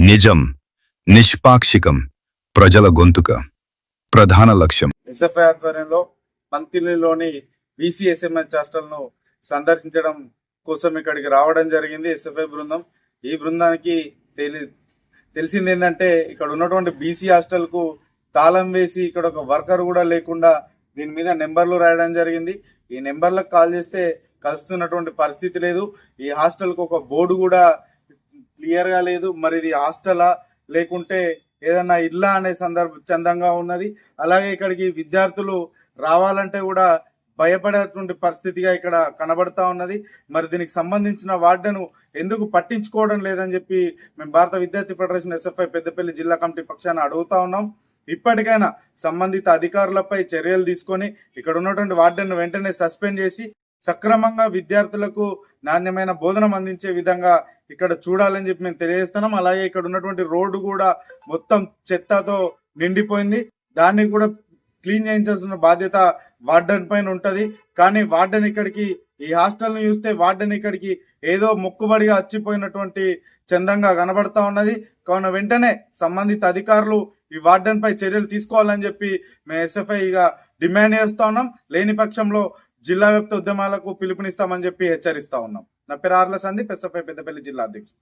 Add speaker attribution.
Speaker 1: నిజం, నిష్పాక్షికం, ప్రజల గొంతుక ప్రధాన లక్ష్యం.
Speaker 2: ఎస్ఎఫ్ఐ ఆధ్వర్యంలో మంతిలిలోని బీసీఎస్ఎంహెచ్ హాస్టల్ను సందర్శించడం కోసం ఇక్కడికి రావడం జరిగింది ఎస్ఎఫ్ఐ బృందం. ఈ బృందానికి తెలిసింది ఏంటంటే, ఇక్కడ ఉన్నటువంటి బీసీ హాస్టల్కు తాళం వేసి ఇక్కడ ఒక వర్కర్ కూడా లేకుండా దీని మీద నెంబర్లు రాయడం జరిగింది. ఈ నెంబర్లకు కాల్ చేస్తే కలుస్తున్నటువంటి పరిస్థితి లేదు. ఈ హాస్టల్కు ఒక బోర్డు కూడా క్లియర్గా లేదు. మరి ఇది హాస్టలా లేకుంటే ఏదన్నా ఇల్లా అనే చందంగా ఉన్నది. అలాగే ఇక్కడికి విద్యార్థులు రావాలంటే కూడా భయపడేటువంటి పరిస్థితిగా ఇక్కడ కనబడతా ఉన్నది. మరి దీనికి సంబంధించిన వార్డెను ఎందుకు పట్టించుకోవడం లేదని చెప్పి మేము భారత విద్యార్థి ఫెడరేషన్ ఎస్ఎఫ్ఐ పెద్దపల్లి జిల్లా కమిటీ పక్షాన అడుగుతా ఉన్నాం. ఇప్పటికైనా సంబంధిత అధికారులపై చర్యలు తీసుకొని ఇక్కడ ఉన్నటువంటి వార్డెన్ను వెంటనే సస్పెండ్ చేసి సక్రమంగా విద్యార్థులకు నాణ్యమైన బోధనం అందించే విధంగా ఇక్కడ చూడాలని చెప్పి మేము తెలియజేస్తున్నాం. అలాగే ఇక్కడ ఉన్నటువంటి రోడ్డు కూడా మొత్తం చెత్తతో నిండిపోయింది. దాన్ని కూడా క్లీన్ చేయించాల్సిన బాధ్యత వార్డెన్ పైన ఉంటది. కానీ వార్డెన్ ఇక్కడికి ఈ హాస్టల్ని చూస్తే వార్డెన్ ఇక్కడికి ఏదో మొక్కుబడిగా వచ్చిపోయినటువంటి చందంగా కనబడతా ఉన్నది. కావున వెంటనే సంబంధిత అధికారులు ఈ వార్డెన్ పై చర్యలు తీసుకోవాలని చెప్పి మేము ఎస్ఎఫ్ఐగా డిమాండ్ చేస్తా ఉన్నాం. లేని పక్షంలో జిల్లా వ్యాప్త ఉద్యమాలకు పిలుపునిస్తామని చెప్పి హెచ్చరిస్తా ఉన్నాం. నా పేరు ఆర్ల సందీప్, ఎస్ఎఫ్ఐ పెద్దపల్లి జిల్లా అధ్యక్షుడు.